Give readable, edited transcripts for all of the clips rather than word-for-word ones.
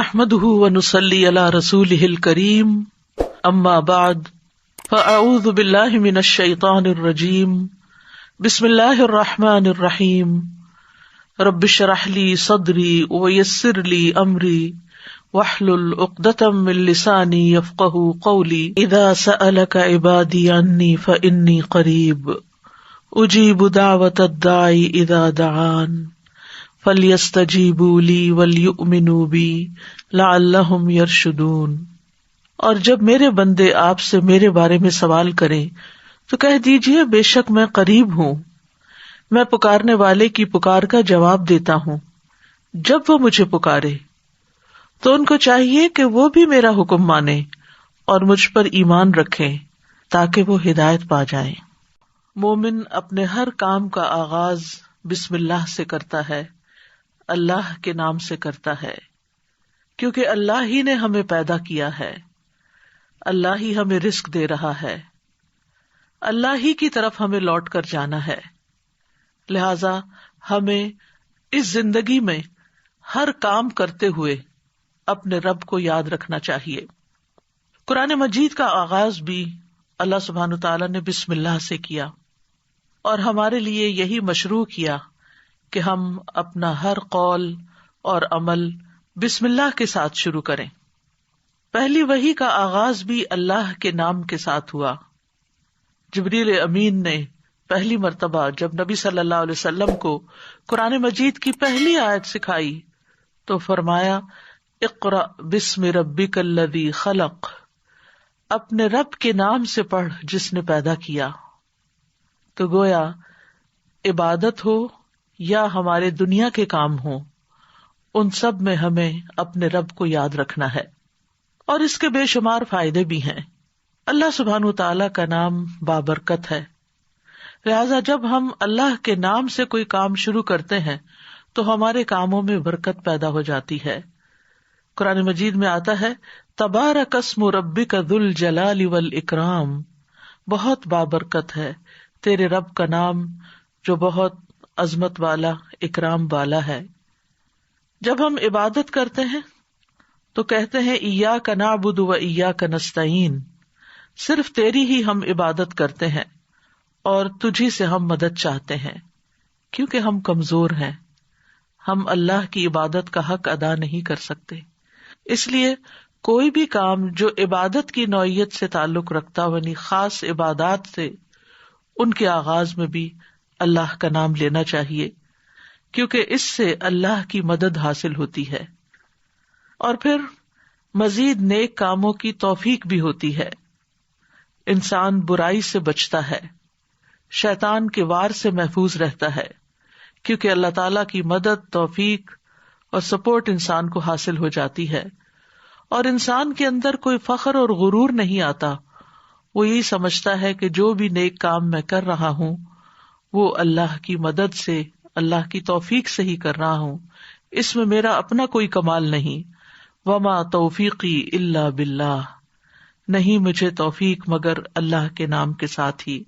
نحمده ونصلي على رسوله الكريم اما بعد فاعوذ بالله من الشيطان الرجيم بسم الله الرحمن الرحيم رب اشرح لي صدري ويسر لي امري واحلل عقدة من لساني يفقهوا قولي اذا سألك عبادي عني فاني قريب اجيب دعوة الداعي اذا دعان فَلْيَسْتَجِيبُوا لِي وَلْيُؤْمِنُوا بِي لَعَلَّهُمْ يَرْشُدُونَ۔ اور جب میرے بندے آپ سے میرے بارے میں سوال کریں تو کہہ دیجئے بے شک میں قریب ہوں، میں پکارنے والے کی پکار کا جواب دیتا ہوں۔ جب وہ مجھے پکارے تو ان کو چاہیے کہ وہ بھی میرا حکم مانیں اور مجھ پر ایمان رکھیں تاکہ وہ ہدایت پا جائیں۔ مومن اپنے ہر کام کا آغاز بسم اللہ سے کرتا ہے، اللہ کے نام سے کرتا ہے، کیونکہ اللہ ہی نے ہمیں پیدا کیا ہے، اللہ ہی ہمیں رزق دے رہا ہے، اللہ ہی کی طرف ہمیں لوٹ کر جانا ہے، لہذا ہمیں اس زندگی میں ہر کام کرتے ہوئے اپنے رب کو یاد رکھنا چاہیے۔ قرآن مجید کا آغاز بھی اللہ سبحانہ تعالیٰ نے بسم اللہ سے کیا اور ہمارے لیے یہی مشروع کیا کہ ہم اپنا ہر قول اور عمل بسم اللہ کے ساتھ شروع کریں۔ پہلی وحی کا آغاز بھی اللہ کے نام کے ساتھ ہوا۔ جبریل امین نے پہلی مرتبہ جب نبی صلی اللہ علیہ وسلم کو قرآن مجید کی پہلی آیت سکھائی تو فرمایا اقرأ بسم ربک الذی خلق، اپنے رب کے نام سے پڑھ جس نے پیدا کیا۔ تو گویا عبادت ہو یا ہمارے دنیا کے کام ہوں، ان سب میں ہمیں اپنے رب کو یاد رکھنا ہے، اور اس کے بے شمار فائدے بھی ہیں۔ اللہ سبحانہ تعالیٰ کا نام بابرکت ہے، لہذا جب ہم اللہ کے نام سے کوئی کام شروع کرتے ہیں تو ہمارے کاموں میں برکت پیدا ہو جاتی ہے۔ قرآن مجید میں آتا ہے تبارک اسم ربک ذو الجلال والاکرام، بہت بابرکت ہے تیرے رب کا نام جو بہت عظمت والا، اکرام والا ہے۔ جب ہم عبادت کرتے ہیں تو کہتے ہیں ایاک نعبد و ایاک نستعین، صرف تیری ہی ہم عبادت کرتے ہیں اور تجھی سے ہم مدد چاہتے ہیں، کیونکہ ہم کمزور ہیں، ہم اللہ کی عبادت کا حق ادا نہیں کر سکتے۔ اس لیے کوئی بھی کام جو عبادت کی نوعیت سے تعلق رکھتا ہو، یعنی خاص عبادات سے، ان کے آغاز میں بھی اللہ کا نام لینا چاہیے، کیونکہ اس سے اللہ کی مدد حاصل ہوتی ہے، اور پھر مزید نیک کاموں کی توفیق بھی ہوتی ہے۔ انسان برائی سے بچتا ہے، شیطان کے وار سے محفوظ رہتا ہے، کیونکہ اللہ تعالیٰ کی مدد، توفیق اور سپورٹ انسان کو حاصل ہو جاتی ہے، اور انسان کے اندر کوئی فخر اور غرور نہیں آتا۔ وہ یہی سمجھتا ہے کہ جو بھی نیک کام میں کر رہا ہوں وہ اللہ کی مدد سے، اللہ کی توفیق سے ہی کر رہا ہوں، اس میں میرا اپنا کوئی کمال نہیں۔ وما توفیقی الا باللہ، نہیں مجھے توفیق مگر اللہ کے نام کے ساتھ ہی۔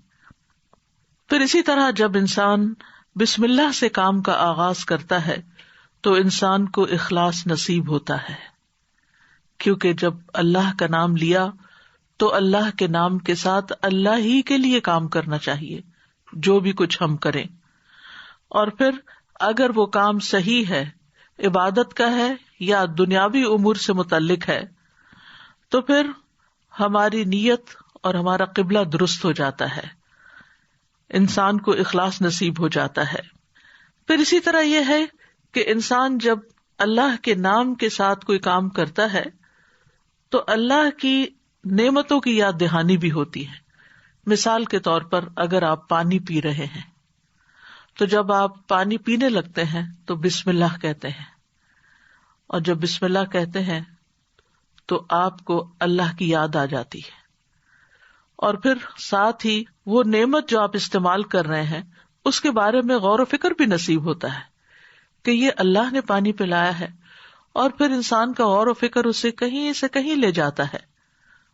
پھر اسی طرح جب انسان بسم اللہ سے کام کا آغاز کرتا ہے تو انسان کو اخلاص نصیب ہوتا ہے، کیونکہ جب اللہ کا نام لیا تو اللہ کے نام کے ساتھ اللہ ہی کے لیے کام کرنا چاہیے، جو بھی کچھ ہم کریں۔ اور پھر اگر وہ کام صحیح ہے، عبادت کا ہے یا دنیاوی امور سے متعلق ہے، تو پھر ہماری نیت اور ہمارا قبلہ درست ہو جاتا ہے، انسان کو اخلاص نصیب ہو جاتا ہے۔ پھر اسی طرح یہ ہے کہ انسان جب اللہ کے نام کے ساتھ کوئی کام کرتا ہے تو اللہ کی نعمتوں کی یاد دہانی بھی ہوتی ہے۔ مثال کے طور پر اگر آپ پانی پی رہے ہیں تو جب آپ پانی پینے لگتے ہیں تو بسم اللہ کہتے ہیں، اور جب بسم اللہ کہتے ہیں تو آپ کو اللہ کی یاد آ جاتی ہے، اور پھر ساتھ ہی وہ نعمت جو آپ استعمال کر رہے ہیں اس کے بارے میں غور و فکر بھی نصیب ہوتا ہے کہ یہ اللہ نے پانی پلایا ہے، اور پھر انسان کا غور و فکر اسے کہیں سے کہیں لے جاتا ہے،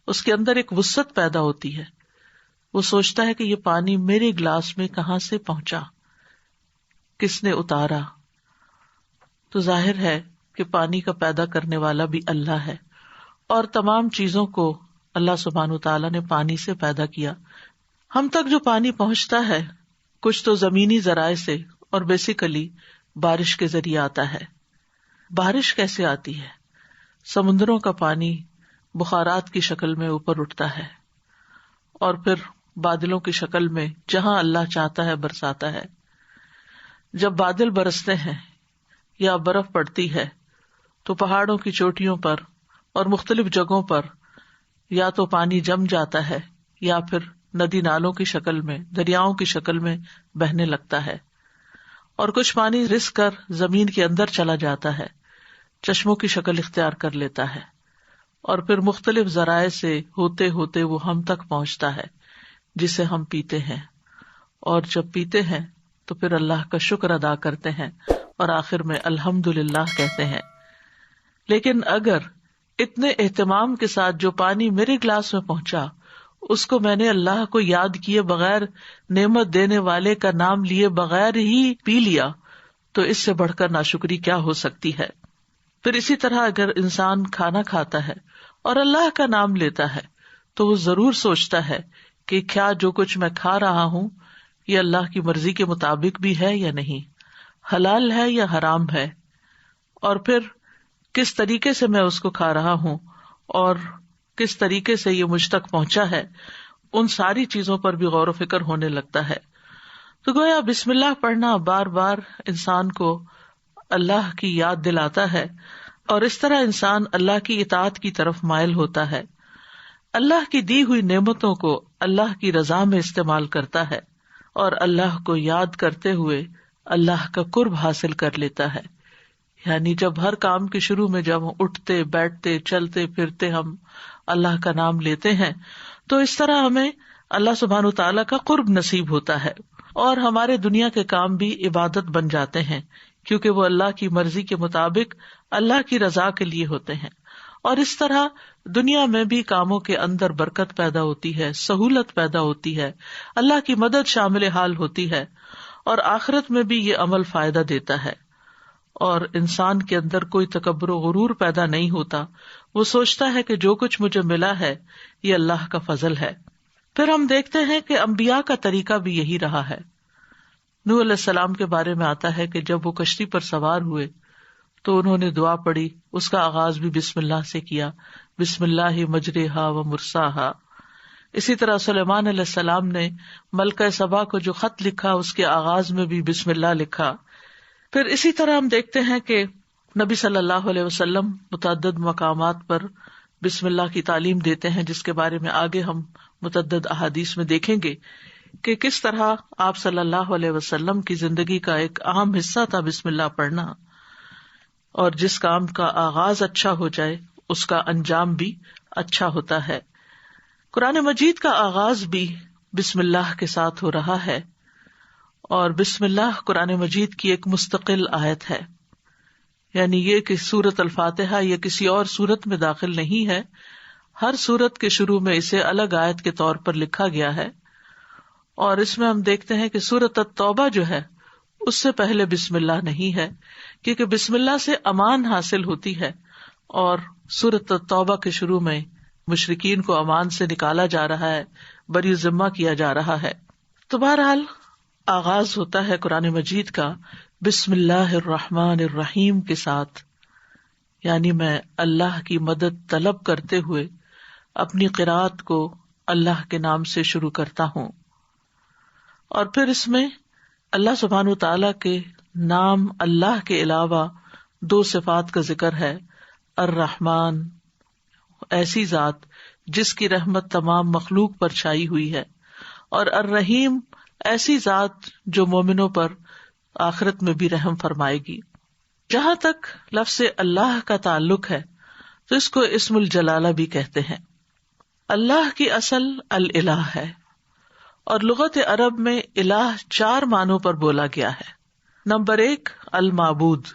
اس کے اندر ایک وسعت پیدا ہوتی ہے، وہ سوچتا ہے کہ یہ پانی میرے گلاس میں کہاں سے پہنچا، کس نے اتارا۔ تو ظاہر ہے کہ پانی کا پیدا کرنے والا بھی اللہ ہے، اور تمام چیزوں کو اللہ سبحانہ وتعالیٰ نے پانی سے پیدا کیا. ہم تک جو پانی پہنچتا ہے کچھ تو زمینی ذرائع سے اور بیسیکلی بارش کے ذریعے آتا ہے. بارش کیسے آتی ہے؟ سمندروں کا پانی بخارات کی شکل میں اوپر اٹھتا ہے اور پھر بادلوں کی شکل میں جہاں اللہ چاہتا ہے برساتا ہے. جب بادل برستے ہیں یا برف پڑتی ہے تو پہاڑوں کی چوٹیوں پر اور مختلف جگہوں پر یا تو پانی جم جاتا ہے یا پھر ندی نالوں کی شکل میں، دریاؤں کی شکل میں بہنے لگتا ہے، اور کچھ پانی رس کر زمین کے اندر چلا جاتا ہے، چشموں کی شکل اختیار کر لیتا ہے، اور پھر مختلف ذرائع سے ہوتے ہوتے وہ ہم تک پہنچتا ہے جسے ہم پیتے ہیں. اور جب پیتے ہیں تو پھر اللہ کا شکر ادا کرتے ہیں اور آخر میں الحمدللہ کہتے ہیں. لیکن اگر اتنے اہتمام کے ساتھ جو پانی میرے گلاس میں پہنچا اس کو میں نے اللہ کو یاد کیے بغیر، نعمت دینے والے کا نام لیے بغیر ہی پی لیا، تو اس سے بڑھ کر ناشکری کیا ہو سکتی ہے. پھر اسی طرح اگر انسان کھانا کھاتا ہے اور اللہ کا نام لیتا ہے تو وہ ضرور سوچتا ہے کہ کیا جو کچھ میں کھا رہا ہوں یہ اللہ کی مرضی کے مطابق بھی ہے یا نہیں، حلال ہے یا حرام ہے، اور پھر کس طریقے سے میں اس کو کھا رہا ہوں اور کس طریقے سے یہ مجھ تک پہنچا ہے. ان ساری چیزوں پر بھی غور و فکر ہونے لگتا ہے. تو گویا بسم اللہ پڑھنا بار بار انسان کو اللہ کی یاد دلاتا ہے، اور اس طرح انسان اللہ کی اطاعت کی طرف مائل ہوتا ہے، اللہ کی دی ہوئی نعمتوں کو اللہ کی رضا میں استعمال کرتا ہے، اور اللہ کو یاد کرتے ہوئے اللہ کا قرب حاصل کر لیتا ہے. یعنی جب ہر کام کے شروع میں جب ہم اٹھتے بیٹھتے چلتے پھرتے ہم اللہ کا نام لیتے ہیں تو اس طرح ہمیں اللہ سبحانہ تعالیٰ کا قرب نصیب ہوتا ہے، اور ہمارے دنیا کے کام بھی عبادت بن جاتے ہیں کیونکہ وہ اللہ کی مرضی کے مطابق اللہ کی رضا کے لیے ہوتے ہیں. اور اس طرح دنیا میں بھی کاموں کے اندر برکت پیدا ہوتی ہے، سہولت پیدا ہوتی ہے، اللہ کی مدد شامل حال ہوتی ہے، اور آخرت میں بھی یہ عمل فائدہ دیتا ہے. اور انسان کے اندر کوئی تکبر و غرور پیدا نہیں ہوتا، وہ سوچتا ہے کہ جو کچھ مجھے ملا ہے یہ اللہ کا فضل ہے. پھر ہم دیکھتے ہیں کہ انبیاء کا طریقہ بھی یہی رہا ہے. نوح علیہ السلام کے بارے میں آتا ہے کہ جب وہ کشتی پر سوار ہوئے تو انہوں نے دعا پڑھی، اس کا آغاز بھی بسم اللہ سے کیا، بسم اللہ مجریہا و مرساہا. اسی طرح سلیمان علیہ السلام نے ملکہ سبا کو جو خط لکھا اس کے آغاز میں بھی بسم اللہ لکھا. پھر اسی طرح ہم دیکھتے ہیں کہ نبی صلی اللہ علیہ وسلم متعدد مقامات پر بسم اللہ کی تعلیم دیتے ہیں، جس کے بارے میں آگے ہم متعدد احادیث میں دیکھیں گے کہ کس طرح آپ صلی اللہ علیہ وسلم کی زندگی کا ایک اہم حصہ تھا بسم اللہ پڑھنا، اور جس کام کا آغاز اچھا ہو جائے اس کا انجام بھی اچھا ہوتا ہے. قرآن مجید کا آغاز بھی بسم اللہ کے ساتھ ہو رہا ہے، اور بسم اللہ قرآن مجید کی ایک مستقل آیت ہے. یعنی یہ کہ سورۃ الفاتحہ یہ کسی اور سورت میں داخل نہیں ہے، ہر سورت کے شروع میں اسے الگ آیت کے طور پر لکھا گیا ہے. اور اس میں ہم دیکھتے ہیں کہ سورۃ التوبہ جو ہے اس سے پہلے بسم اللہ نہیں ہے، کیونکہ بسم اللہ سے امان حاصل ہوتی ہے، اور سورۃ التوبہ کے شروع میں مشرکین کو امان سے نکالا جا رہا ہے، بری ذمہ کیا جا رہا ہے. تو بہرحال آغاز ہوتا ہے قرآن مجید کا بسم اللہ الرحمن الرحیم کے ساتھ، یعنی میں اللہ کی مدد طلب کرتے ہوئے اپنی قرات کو اللہ کے نام سے شروع کرتا ہوں. اور پھر اس میں اللہ سبحانہ تعالیٰ کے نام اللہ کے علاوہ دو صفات کا ذکر ہے. الرحمن، ایسی ذات جس کی رحمت تمام مخلوق پر چھائی ہوئی ہے، اور الرحیم، ایسی ذات جو مومنوں پر آخرت میں بھی رحم فرمائے گی. جہاں تک لفظ اللہ کا تعلق ہے تو اس کو اسم الجلالہ بھی کہتے ہیں. اللہ کی اصل الالہ ہے، اور لغت عرب میں الہ 4 معنوں پر بولا گیا ہے. نمبر 1 المعبود،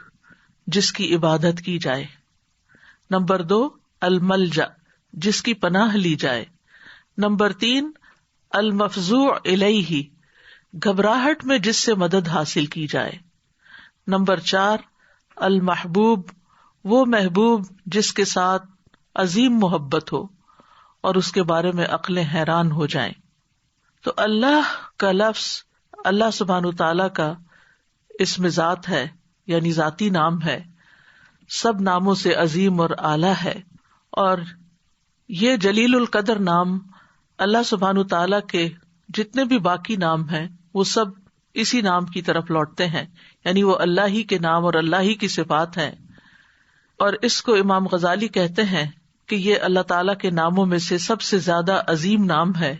جس کی عبادت کی جائے. نمبر 2 الملجأ، جس کی پناہ لی جائے. نمبر 3 المفزوع الیہ، گھبراہٹ میں جس سے مدد حاصل کی جائے. نمبر 4 المحبوب وہ محبوب جس کے ساتھ عظیم محبت ہو اور اس کے بارے میں عقلیں حیران ہو جائیں. تو اللہ کا لفظ اللہ سبحانہ تعالی کا اسم ذات ہے، یعنی ذاتی نام ہے، سب ناموں سے عظیم اور اعلیٰ ہے. اور یہ جلیل القدر نام اللہ سبحانہ تعالی کے جتنے بھی باقی نام ہیں وہ سب اسی نام کی طرف لوٹتے ہیں، یعنی وہ اللہ ہی کے نام اور اللہ ہی کی صفات ہیں. اور اس کو امام غزالی کہتے ہیں کہ یہ اللہ تعالیٰ کے ناموں میں سے سب سے زیادہ عظیم نام ہے،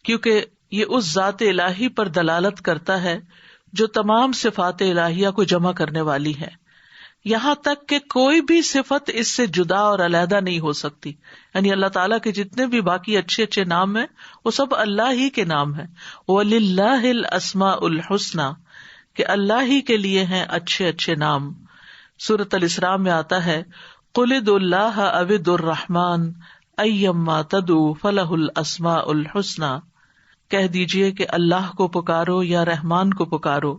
کیونکہ یہ اس ذات الہی پر دلالت کرتا ہے جو تمام صفات الہیہ کو جمع کرنے والی ہے، یہاں تک کہ کوئی بھی صفت اس سے جدا اور علیحدہ نہیں ہو سکتی. یعنی اللہ تعالیٰ کے جتنے بھی باقی اچھے اچھے نام ہیں وہ سب اللہ ہی کے نام ہیں. وَلِلَّهِ الْأَسْمَاءُ الْحُسْنَى، کہ اللہ ہی کے لیے ہیں اچھے اچھے نام. سورۃ الاسراء میں آتا ہے قُلِ ادعُوا اللَّهَ أَوِ ادعُوا الرَّحْمَٰنَ أَيَّمَّا تَدْعُوا فَلَهُ الْأَسْمَاءُ الْحُسْنَى، کہہ دیجئے کہ اللہ کو پکارو یا رحمان کو پکارو،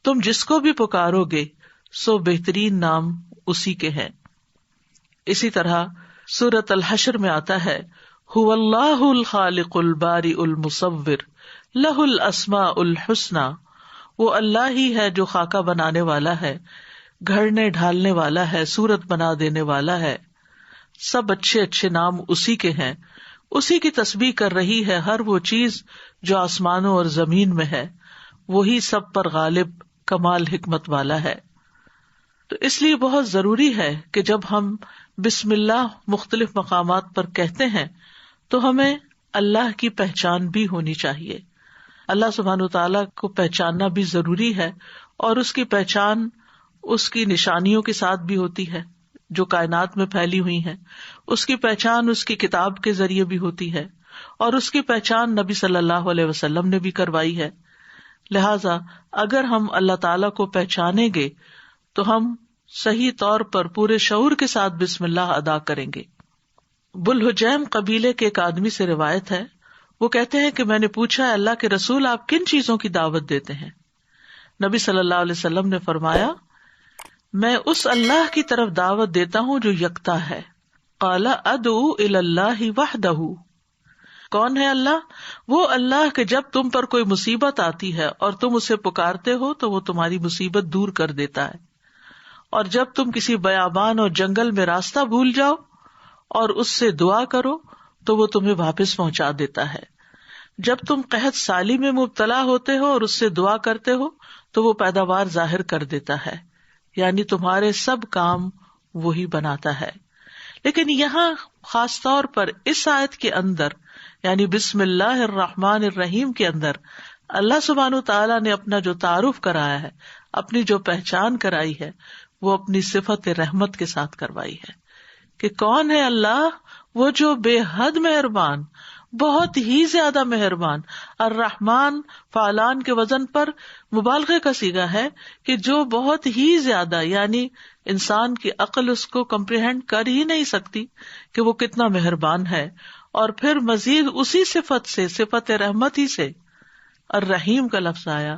تم جس کو بھی پکارو گے سو بہترین نام اسی کے ہیں. اسی طرح سورۃ الحشر میں آتا ہے هُوَ اللَّهُ الْخَالِقُ الْبَارِئُ الْمُصَوِّرُ لَهُ الْأَسْمَاءُ الْحُسْنَى، وہ اللہ ہی ہے جو خاکہ بنانے والا ہے، گھڑنے ڈھالنے والا ہے، صورت بنا دینے والا ہے. سب اچھے اچھے نام اسی کے ہیں. اسی کی تسبیح کر رہی ہے ہر وہ چیز جو آسمانوں اور زمین میں ہے، وہی سب پر غالب کمال حکمت والا ہے. تو اس لیے بہت ضروری ہے کہ جب ہم بسم اللہ مختلف مقامات پر کہتے ہیں تو ہمیں اللہ کی پہچان بھی ہونی چاہیے. اللہ سبحانہ تعالیٰ کو پہچاننا بھی ضروری ہے، اور اس کی پہچان اس کی نشانیوں کے ساتھ بھی ہوتی ہے جو کائنات میں پھیلی ہوئی ہیں. اس کی پہچان اس کی کتاب کے ذریعے بھی ہوتی ہے، اور اس کی پہچان نبی صلی اللہ علیہ وسلم نے بھی کروائی ہے. لہذا اگر ہم اللہ تعالیٰ کو پہچانیں گے تو ہم صحیح طور پر پورے شعور کے ساتھ بسم اللہ ادا کریں گے. بلحجیم قبیلے کے ایک آدمی سے روایت ہے، وہ کہتے ہیں کہ میں نے پوچھا اللہ کے رسول آپ کن چیزوں کی دعوت دیتے ہیں؟ نبی صلی اللہ علیہ وسلم نے فرمایا میں اس اللہ کی طرف دعوت دیتا ہوں جو یکتا ہے. قال ادعو الی اللہ وحدہ، کون ہے اللہ؟ وہ اللہ کہ جب تم پر کوئی مصیبت آتی ہے اور تم اسے پکارتے ہو تو وہ تمہاری مصیبت دور کر دیتا ہے، اور جب تم کسی بیابان اور جنگل میں راستہ بھول جاؤ اور اس سے دعا کرو تو وہ تمہیں واپس پہنچا دیتا ہے. جب تم قحط سالی میں مبتلا ہوتے ہو اور اس سے دعا کرتے ہو تو وہ پیداوار ظاہر کر دیتا ہے، یعنی تمہارے سب کام وہی بناتا ہے. لیکن یہاں خاص طور پر اس آیت کے اندر یعنی بسم اللہ الرحمن الرحیم کے اندر اللہ سبحانہ تعالیٰ نے اپنا جو تعارف کرایا ہے، اپنی جو پہچان کرائی ہے، وہ اپنی صفت رحمت کے ساتھ کروائی ہے کہ کون ہے اللہ؟ وہ جو بے حد مہربان، بہت ہی زیادہ مہربان. الرحمن فعلان کے وزن پر مبالغے کا صیغہ ہے کہ جو بہت ہی زیادہ، یعنی انسان کی عقل اس کو کمپریہینڈ کر ہی نہیں سکتی کہ وہ کتنا مہربان ہے. اور پھر مزید اسی صفت سے، صفت رحمت ہی سے الرحیم کا لفظ آیا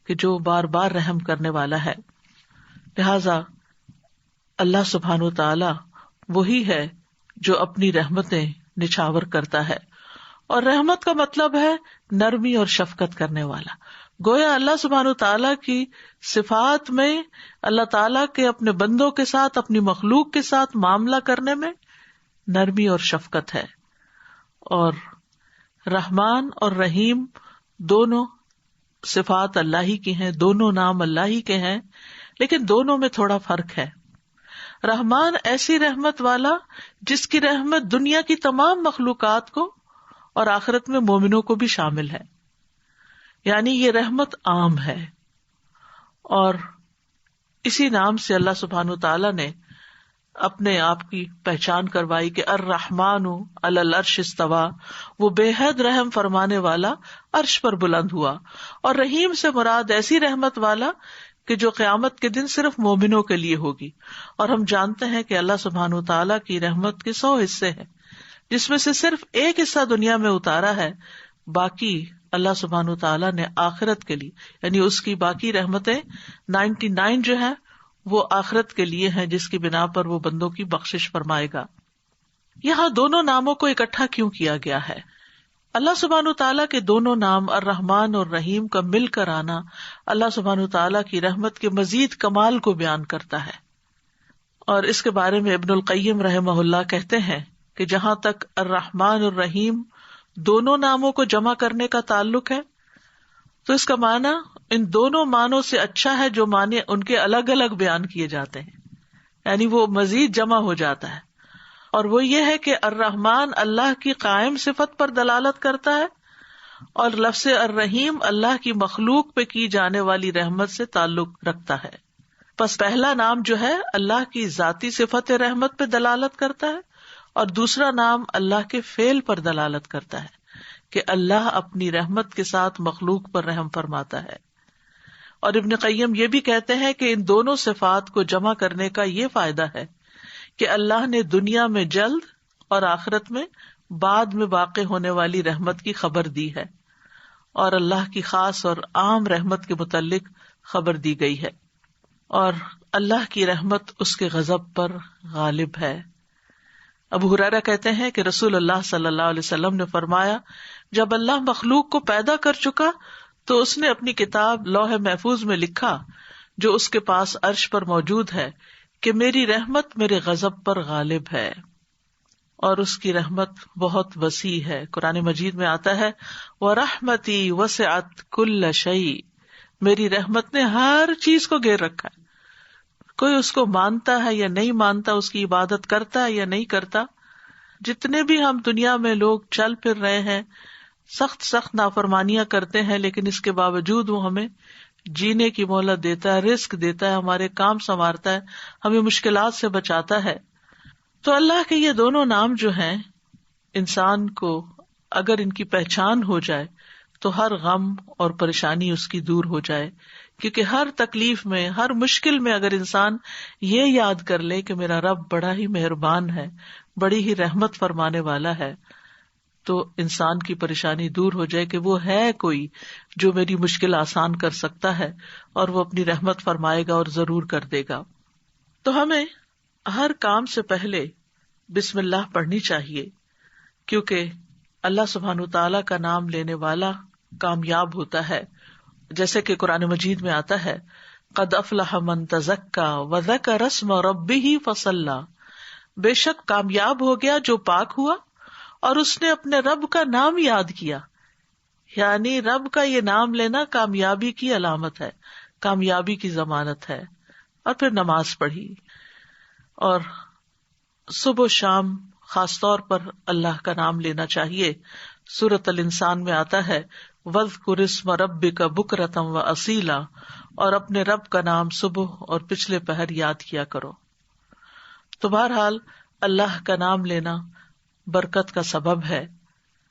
کہ جو بار بار رحم کرنے والا ہے. لہذا اللہ سبحانہ تعالی وہی ہے جو اپنی رحمتیں نچھاور کرتا ہے، اور رحمت کا مطلب ہے نرمی اور شفقت کرنے والا. گویا اللہ سبحانہ تعالیٰ کی صفات میں اللہ تعالیٰ کے اپنے بندوں کے ساتھ، اپنی مخلوق کے ساتھ معاملہ کرنے میں نرمی اور شفقت ہے. اور رحمان اور رحیم دونوں صفات اللہ ہی کی ہیں، دونوں نام اللہ ہی کے ہیں، لیکن دونوں میں تھوڑا فرق ہے. رحمان ایسی رحمت والا جس کی رحمت دنیا کی تمام مخلوقات کو اور آخرت میں مومنوں کو بھی شامل ہے، یعنی یہ رحمت عام ہے. اور اسی نام سے اللہ سبحانہ تعالیٰ نے اپنے آپ کی پہچان کروائی کہ الرحمن علی العرش استویٰ، وہ بے حد رحم فرمانے والا عرش پر بلند ہوا. اور رحیم سے مراد ایسی رحمت والا کہ جو قیامت کے دن صرف مومنوں کے لیے ہوگی. اور ہم جانتے ہیں کہ اللہ سبحانہ تعالیٰ کی رحمت کے 100 حصے ہیں، جس میں سے صرف ایک حصہ دنیا میں اتارا ہے، باقی اللہ سبحانہ تعالیٰ نے آخرت کے لیے، یعنی اس کی باقی رحمتیں 99 جو ہیں وہ آخرت کے لیے ہیں جس کی بنا پر وہ بندوں کی بخشش فرمائے گا۔ یہاں دونوں ناموں کو اکٹھا کیوں کیا گیا ہے؟ اللہ سبحانہ تعالیٰ کے دونوں نام الرحمن اور رحیم کا مل کر آنا اللہ سبحانہ تعالیٰ کی رحمت کے مزید کمال کو بیان کرتا ہے، اور اس کے بارے میں ابن القیم رحمہ اللہ کہتے ہیں کہ جہاں تک الرحمن اور رحیم دونوں ناموں کو جمع کرنے کا تعلق ہے تو اس کا معنی ان دونوں معنوں سے اچھا ہے جو معنی ان کے الگ الگ بیان کیے جاتے ہیں، یعنی وہ مزید جمع ہو جاتا ہے، اور وہ یہ ہے کہ الرحمن اللہ کی قائم صفت پر دلالت کرتا ہے اور لفظ الرحیم اللہ کی مخلوق پہ کی جانے والی رحمت سے تعلق رکھتا ہے۔ پس پہلا نام جو ہے اللہ کی ذاتی صفت رحمت پہ دلالت کرتا ہے اور دوسرا نام اللہ کے فعل پر دلالت کرتا ہے کہ اللہ اپنی رحمت کے ساتھ مخلوق پر رحم فرماتا ہے۔ اور ابن قیم یہ بھی کہتے ہیں کہ ان دونوں صفات کو جمع کرنے کا یہ فائدہ ہے کہ اللہ نے دنیا میں جلد اور آخرت میں بعد میں واقع ہونے والی رحمت کی خبر دی ہے، اور اللہ کی خاص اور عام رحمت کے متعلق خبر دی گئی ہے، اور اللہ کی رحمت اس کے غضب پر غالب ہے۔ ابو ہریرہ کہتے ہیں کہ رسول اللہ صلی اللہ علیہ وسلم نے فرمایا، جب اللہ مخلوق کو پیدا کر چکا تو اس نے اپنی کتاب لوح محفوظ میں لکھا جو اس کے پاس عرش پر موجود ہے کہ میری رحمت میرے غضب پر غالب ہے، اور اس کی رحمت بہت وسیع ہے۔ قرآن مجید میں آتا ہے وَرَحْمَتِي وَسِعَتْ كُلَّ شَيْءٍ، میری رحمت نے ہر چیز کو گھیر رکھا ہے، کوئی اس کو مانتا ہے یا نہیں مانتا، اس کی عبادت کرتا ہے یا نہیں کرتا، جتنے بھی ہم دنیا میں لوگ چل پھر رہے ہیں، سخت نافرمانیاں کرتے ہیں، لیکن اس کے باوجود وہ ہمیں جینے کی مہلت دیتا ہے، رزق دیتا ہے، ہمارے کام سنوارتا ہے، ہمیں مشکلات سے بچاتا ہے۔ تو اللہ کے یہ دونوں نام جو ہیں، انسان کو اگر ان کی پہچان ہو جائے تو ہر غم اور پریشانی اس کی دور ہو جائے، کیونکہ ہر تکلیف میں، ہر مشکل میں اگر انسان یہ یاد کر لے کہ میرا رب بڑا ہی مہربان ہے، بڑی ہی رحمت فرمانے والا ہے، تو انسان کی پریشانی دور ہو جائے کہ وہ ہے کوئی جو میری مشکل آسان کر سکتا ہے، اور وہ اپنی رحمت فرمائے گا اور ضرور کر دے گا۔ تو ہمیں ہر کام سے پہلے بسم اللہ پڑھنی چاہیے، کیونکہ اللہ سبحانہ تعالیٰ کا نام لینے والا کامیاب ہوتا ہے، جیسے کہ قرآن مجید میں آتا ہے قد افلح من تزکا وذکر اسم ربہ فصلی، بے شک کامیاب ہو گیا جو پاک ہوا اور اس نے اپنے رب کا نام یاد کیا، یعنی رب کا یہ نام لینا کامیابی کی علامت ہے، کامیابی کی ضمانت ہے۔ اور پھر نماز پڑھی، اور صبح و شام خاص طور پر اللہ کا نام لینا چاہیے۔ سورۃ الانسان میں آتا ہے وَاذْكُرِ اسْمَ رَبِّكَ بُكْرَةً وَأَصِيلًا، اور اپنے رب کا نام صبح اور پچھلے پہر یاد کیا کرو۔ تو بہرحال اللہ کا نام لینا برکت کا سبب ہے۔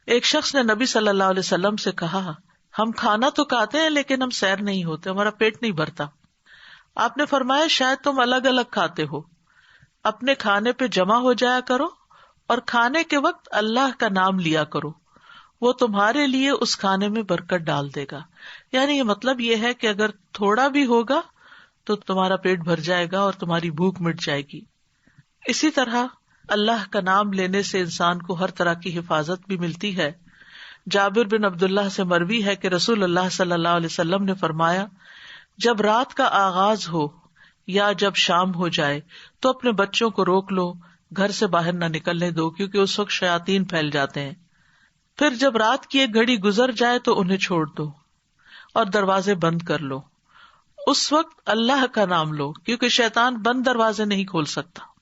ایک شخص نے نبی صلی اللہ علیہ وسلم سے کہا، ہم کھانا تو کھاتے ہیں لیکن ہم سیر نہیں ہوتے، ہمارا پیٹ نہیں بھرتا۔ آپ نے فرمایا شاید تم الگ الگ کھاتے ہو، اپنے کھانے پہ جمع ہو جایا کرو اور کھانے کے وقت اللہ کا نام لیا کرو، وہ تمہارے لیے اس کھانے میں برکت ڈال دے گا۔ یعنی یہ مطلب یہ ہے کہ اگر تھوڑا بھی ہوگا تو تمہارا پیٹ بھر جائے گا اور تمہاری بھوک مٹ جائے گی۔ اسی طرح اللہ کا نام لینے سے انسان کو ہر طرح کی حفاظت بھی ملتی ہے۔ جابر بن عبداللہ سے مروی ہے کہ رسول اللہ صلی اللہ علیہ وسلم نے فرمایا، جب رات کا آغاز ہو یا جب شام ہو جائے تو اپنے بچوں کو روک لو، گھر سے باہر نہ نکلنے دو، کیونکہ اس وقت شیاطین پھیل جاتے ہیں۔ پھر جب رات کی ایک گھڑی گزر جائے تو انہیں چھوڑ دو اور دروازے بند کر لو، اس وقت اللہ کا نام لو، کیونکہ شیطان بند دروازے نہیں کھول سکتا۔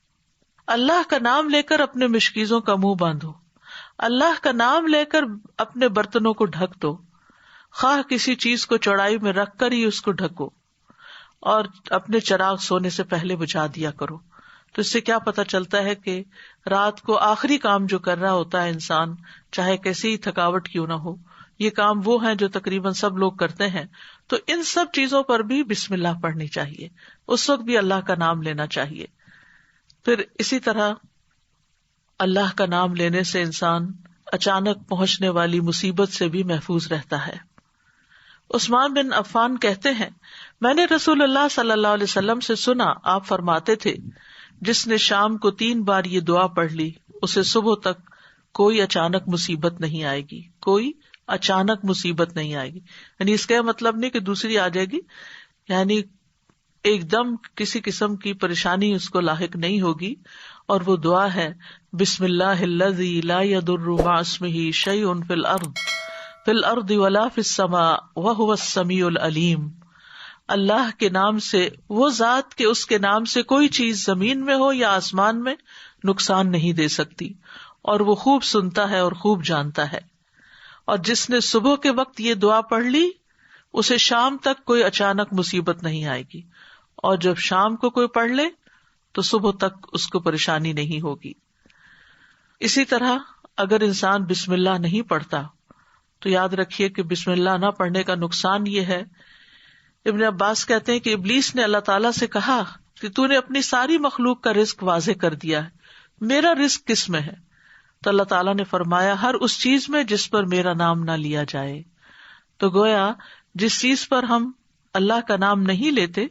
اللہ کا نام لے کر اپنے مشکیزوں کا منہ باندھو، اللہ کا نام لے کر اپنے برتنوں کو ڈھک دو، خواہ کسی چیز کو چوڑائی میں رکھ کر ہی اس کو ڈھکو، اور اپنے چراغ سونے سے پہلے بجھا دیا کرو۔ تو اس سے کیا پتا چلتا ہے کہ رات کو آخری کام جو کر رہا ہوتا ہے انسان، چاہے کیسی ہی تھکاوٹ کیوں نہ ہو، یہ کام وہ ہیں جو تقریباً سب لوگ کرتے ہیں، تو ان سب چیزوں پر بھی بسم اللہ پڑھنی چاہیے، اس وقت بھی اللہ کا نام لینا چاہیے۔ پھر اسی طرح اللہ کا نام لینے سے انسان اچانک پہنچنے والی مصیبت سے بھی محفوظ رہتا ہے۔ عثمان بن عفان کہتے ہیں میں نے رسول اللہ صلی اللہ علیہ وسلم سے سنا، آپ فرماتے تھے جس نے شام کو 3 بار یہ دعا پڑھ لی اسے صبح تک کوئی اچانک مصیبت نہیں آئے گی، کوئی اچانک مصیبت نہیں آئے گی. یعنی اس کا مطلب نہیں کہ دوسری آ جائے گی، یعنی ایک دم کسی قسم کی پریشانی اس کو لاحق نہیں ہوگی. اور وہ دعا ہے بسم اللہ الذی لا یضر مع اسمہ شیء فی الارض ولا فی السماء وہو السمیع العلیم. اللہ کے نام سے، وہ ذات کہ اس کے نام سے کوئی چیز زمین میں ہو یا آسمان میں نقصان نہیں دے سکتی، اور وہ خوب سنتا ہے اور خوب جانتا ہے. اور جس نے صبح کے وقت یہ دعا پڑھ لی اسے شام تک کوئی اچانک مصیبت نہیں آئے گی، اور جب شام کو کوئی پڑھ لے تو صبح تک اس کو پریشانی نہیں ہوگی. اسی طرح اگر انسان بسم اللہ نہیں پڑھتا تو یاد رکھیے کہ بسم اللہ نہ پڑھنے کا نقصان یہ ہے. ابن عباس کہتے ہیں کہ ابلیس نے اللہ تعالیٰ سے کہا کہ تو نے اپنی ساری مخلوق کا رزق واضح کر دیا ہے، میرا رزق کس میں ہے؟ تو اللہ تعالیٰ نے فرمایا ہر اس چیز میں جس پر میرا نام نہ لیا جائے. تو گویا جس چیز پر ہم اللہ کا نام نہیں لیتے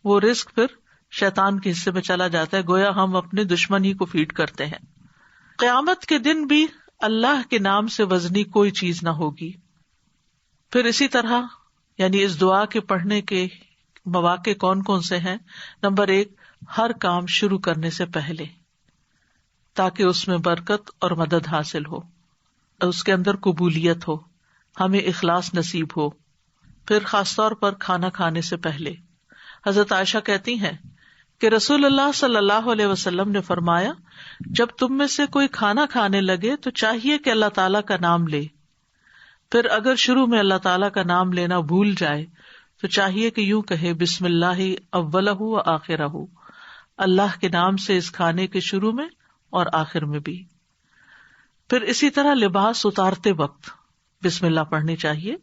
وہ رزق پھر شیطان کے حصے میں چلا جاتا ہے، گویا ہم اپنے دشمن ہی کو فیڈ کرتے ہیں. قیامت کے دن بھی اللہ کے نام سے وزنی کوئی چیز نہ ہوگی. پھر اسی طرح یعنی اس دعا کے پڑھنے کے مواقع کون کون سے ہیں؟ نمبر 1، ہر کام شروع کرنے سے پہلے، تاکہ اس میں برکت اور مدد حاصل ہو، اس کے اندر قبولیت ہو، ہمیں اخلاص نصیب ہو. پھر خاص طور پر کھانا کھانے سے پہلے. حضرت عائشہ کہتی ہیں کہ رسول اللہ صلی اللہ علیہ وسلم نے فرمایا جب تم میں سے کوئی کھانا کھانے لگے تو چاہیے کہ اللہ تعالیٰ کا نام لے. پھر اگر شروع میں اللہ تعالیٰ کا نام لینا بھول جائے تو چاہیے کہ یوں کہے بسم اللہ اولہ و آخرہ، اللہ کے نام سے اس کھانے کے شروع میں اور آخر میں بھی. پھر اسی طرح لباس اتارتے وقت بسم اللہ پڑھنی چاہیے.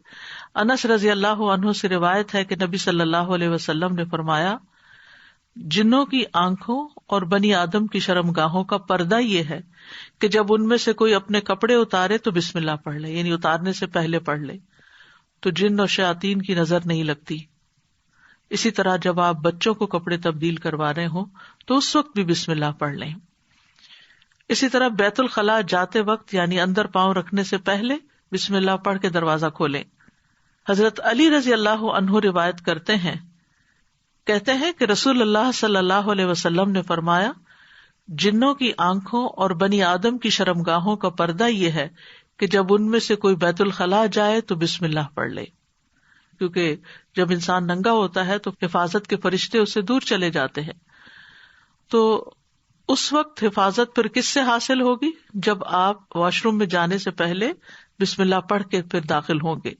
انس رضی اللہ عنہ سے روایت ہے کہ نبی صلی اللہ علیہ وسلم نے فرمایا جنوں کی آنکھوں اور بنی آدم کی شرمگاہوں کا پردہ یہ ہے کہ جب ان میں سے کوئی اپنے کپڑے اتارے تو بسم اللہ پڑھ لے، یعنی اتارنے سے پہلے پڑھ لے، تو جن اور شیاطین کی نظر نہیں لگتی. اسی طرح جب آپ بچوں کو کپڑے تبدیل کروا رہے ہوں تو اس وقت بھی بسم اللہ پڑھ لیں. اسی طرح بیت الخلاء جاتے وقت یعنی اندر پاؤں رکھنے سے پہلے بسم اللہ پڑھ کے دروازہ کھولیں. حضرت علی رضی اللہ عنہ روایت کرتے ہیں، کہتے ہیں کہ رسول اللہ صلی اللہ علیہ وسلم نے فرمایا جنوں کی آنکھوں اور بنی آدم کی شرمگاہوں کا پردہ یہ ہے کہ جب ان میں سے کوئی بیت الخلاء جائے تو بسم اللہ پڑھ لے، کیونکہ جب انسان ننگا ہوتا ہے تو حفاظت کے فرشتے اس سے دور چلے جاتے ہیں. تو اس وقت حفاظت پھر کس سے حاصل ہوگی؟ جب آپ واش روم میں جانے سے پہلے بسم اللہ پڑھ کے پھر داخل ہوں گے.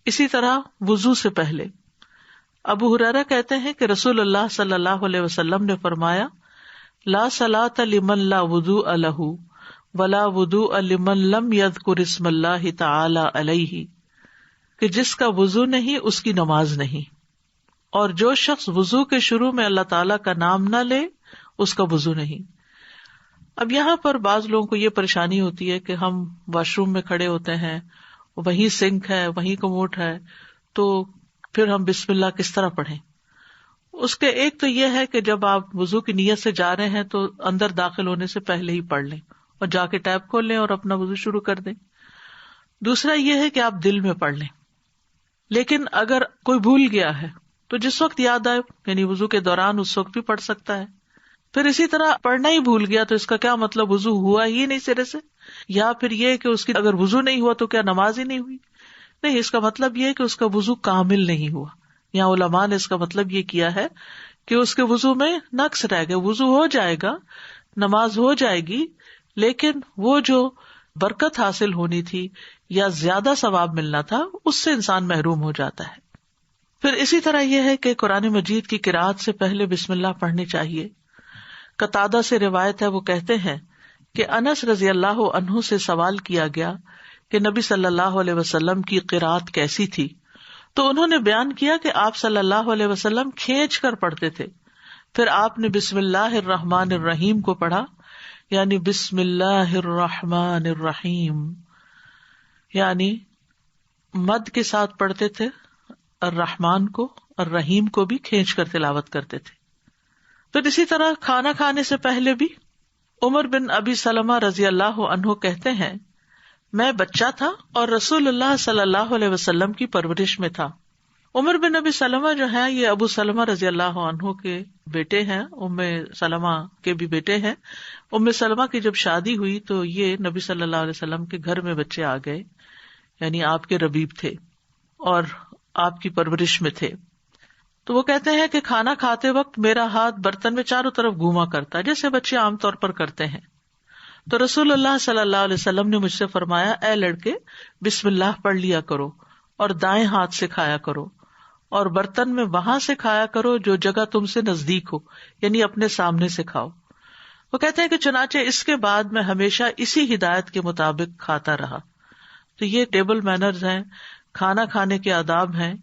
اسی طرح وضو سے پہلے. ابو ہریرہ کہتے ہیں کہ رسول اللہ صلی اللہ علیہ وسلم نے فرمایا لا صلاۃ لمن لا وضوء لہ ولا وضوء لمن لم یذکر اسم اللہ تعالی علیہ، کہ جس کا وضو نہیں اس کی نماز نہیں، اور جو شخص وضو کے شروع میں اللہ تعالی کا نام نہ لے اس کا وضو نہیں. اب یہاں پر بعض لوگوں کو یہ پریشانی ہوتی ہے کہ ہم واش روم میں کھڑے ہوتے ہیں، وہیں سنک ہے، وہیں کموڈ ہے، تو پھر ہم بسم اللہ کس طرح پڑھیں؟ اس کے ایک تو یہ ہے کہ جب آپ وضو کی نیت سے جا رہے ہیں تو اندر داخل ہونے سے پہلے ہی پڑھ لیں اور جا کے ٹیپ کھول لیں اور اپنا وضو شروع کر دیں. دوسرا یہ ہے کہ آپ دل میں پڑھ لیں. لیکن اگر کوئی بھول گیا ہے تو جس وقت یاد آئے یعنی وضو کے دوران اس وقت بھی پڑھ سکتا ہے. پھر اسی طرح پڑھنا ہی بھول گیا تو اس کا کیا مطلب وضو ہوا ہی نہیں سرے سے، یا پھر یہ کہ اس کی اگر وضو نہیں ہوا تو کیا نماز ہی نہیں ہوئی؟ نہیں، اس کا مطلب یہ کہ اس کا وضو کامل نہیں ہوا. یہاں علماء نے اس کا مطلب یہ کیا ہے کہ اس کے وضو میں نقص رہ گیا. وضو ہو جائے گا، نماز ہو جائے گی، لیکن وہ جو برکت حاصل ہونی تھی یا زیادہ ثواب ملنا تھا اس سے انسان محروم ہو جاتا ہے. پھر اسی طرح یہ ہے کہ قرآن مجید کی قرأت سے پہلے بسم اللہ پڑھنی چاہیے. قتادہ سے روایت ہے، وہ کہتے ہیں کہ انس رضی اللہ عنہ سے سوال کیا گیا کہ نبی صلی اللہ علیہ وسلم کی قرأت کیسی تھی، تو انہوں نے بیان کیا کہ آپ صلی اللہ علیہ وسلم کھینچ کر پڑھتے تھے. پھر آپ نے بسم اللہ الرحمن الرحیم کو پڑھا، یعنی بسم اللہ الرحمن الرحیم، یعنی مد کے ساتھ پڑھتے تھے، الرحمن کو اور رحیم کو بھی کھینچ کر تلاوت کرتے تھے۔ پھر اسی طرح کھانا کھانے سے پہلے بھی عمر بن ابی سلمہ رضی اللہ عنہ کہتے ہیں، میں بچہ تھا اور رسول اللہ صلی اللہ علیہ وسلم کی پرورش میں تھا۔ عمر بن ابی سلمہ جو ہیں یہ ابو سلمہ رضی اللہ عنہ کے بیٹے ہیں، ام سلمہ کے بھی بیٹے ہیں۔ ام سلمہ کی جب شادی ہوئی تو یہ نبی صلی اللہ علیہ وسلم کے گھر میں بچے آ گئے، یعنی آپ کے ربیب تھے اور آپ کی پرورش میں تھے۔ تو وہ کہتے ہیں کہ کھانا کھاتے وقت میرا ہاتھ برتن میں چاروں طرف گھوما کرتا جیسے بچے عام طور پر کرتے ہیں۔ تو رسول اللہ صلی اللہ علیہ وسلم نے مجھ سے فرمایا، اے لڑکے بسم اللہ پڑھ لیا کرو اور دائیں ہاتھ سے کھایا کرو، اور برتن میں وہاں سے کھایا کرو جو جگہ تم سے نزدیک ہو، یعنی اپنے سامنے سے کھاؤ۔ وہ کہتے ہیں کہ چنانچہ اس کے بعد میں ہمیشہ اسی ہدایت کے مطابق کھاتا رہا۔ تو یہ ٹیبل مینرز ہیں، کھانا کھانے کے آداب ہیں،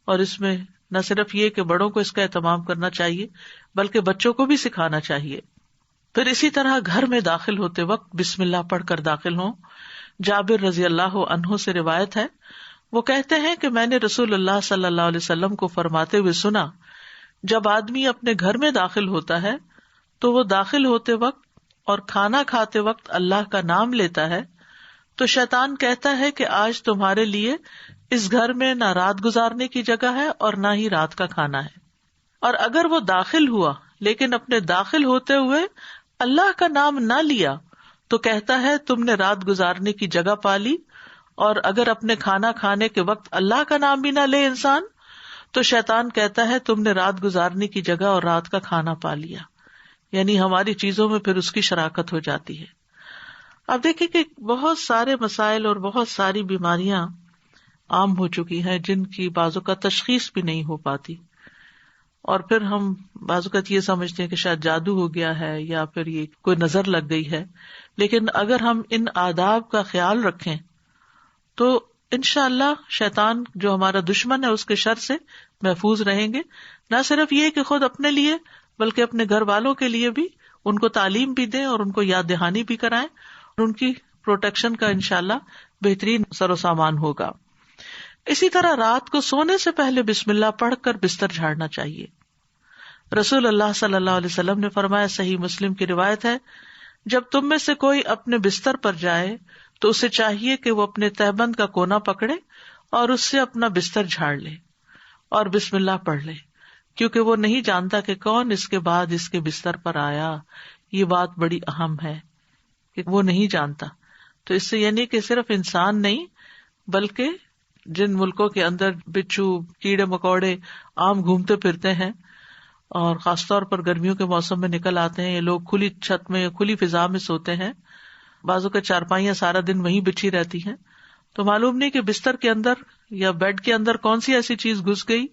اور اس میں نہ صرف یہ کہ بڑوں کو اس کا اہتمام کرنا چاہیے بلکہ بچوں کو بھی سکھانا چاہیے۔ پھر اسی طرح گھر میں داخل ہوتے وقت بسم اللہ پڑھ کر داخل ہوں۔ جابر رضی اللہ عنہ سے روایت ہے، وہ کہتے ہیں کہ میں نے رسول اللہ صلی اللہ علیہ وسلم کو فرماتے ہوئے سنا، جب آدمی اپنے گھر میں داخل ہوتا ہے تو وہ داخل ہوتے وقت اور کھانا کھاتے وقت اللہ کا نام لیتا ہے تو شیطان کہتا ہے کہ آج تمہارے لیے اس گھر میں نہ رات گزارنے کی جگہ ہے اور نہ ہی رات کا کھانا ہے۔ اور اگر وہ داخل ہوا لیکن اپنے داخل ہوتے ہوئے اللہ کا نام نہ لیا تو کہتا ہے تم نے رات گزارنے کی جگہ پا لی، اور اگر اپنے کھانا کھانے کے وقت اللہ کا نام بھی نہ لے انسان تو شیطان کہتا ہے تم نے رات گزارنے کی جگہ اور رات کا کھانا پا لیا، یعنی ہماری چیزوں میں پھر اس کی شراکت ہو جاتی ہے۔ اب دیکھیں کہ بہت سارے مسائل اور بہت ساری بیماریاں عام ہو چکی ہیں جن کی بعض اوقات تشخیص بھی نہیں ہو پاتی، اور پھر ہم بعض اوقات یہ سمجھتے ہیں کہ شاید جادو ہو گیا ہے یا پھر یہ کوئی نظر لگ گئی ہے، لیکن اگر ہم ان آداب کا خیال رکھیں تو انشاءاللہ شیطان جو ہمارا دشمن ہے اس کے شر سے محفوظ رہیں گے۔ نہ صرف یہ کہ خود اپنے لیے بلکہ اپنے گھر والوں کے لیے بھی ان کو تعلیم بھی دیں اور ان کو یاد دہانی بھی کرائیں، اور ان کی پروٹیکشن کا انشاءاللہ بہترین سر و سامان ہوگا۔ اسی طرح رات کو سونے سے پہلے بسم اللہ پڑھ کر بستر جھاڑنا چاہیے۔ رسول اللہ صلی اللہ علیہ وسلم نے فرمایا، صحیح مسلم کی روایت ہے، جب تم میں سے کوئی اپنے بستر پر جائے تو اسے چاہیے کہ وہ اپنے تہبند کا کونا پکڑے اور اس سے اپنا بستر جھاڑ لے اور بسم اللہ پڑھ لے، کیونکہ وہ نہیں جانتا کہ کون اس کے بعد اس کے بستر پر آیا۔ یہ بات بڑی اہم ہے کہ وہ نہیں جانتا۔ تو اس سے یعنی کہ صرف انسان نہیں بلکہ جن ملکوں کے اندر بچھو کیڑے مکوڑے عام گھومتے پھرتے ہیں اور خاص طور پر گرمیوں کے موسم میں نکل آتے ہیں، یہ لوگ کھلی چھت میں کھلی فضا میں سوتے ہیں، بازو کے چارپائیاں سارا دن وہیں بچھی رہتی ہیں، تو معلوم نہیں کہ بستر کے اندر یا بیڈ کے اندر کون سی ایسی چیز گھس گئی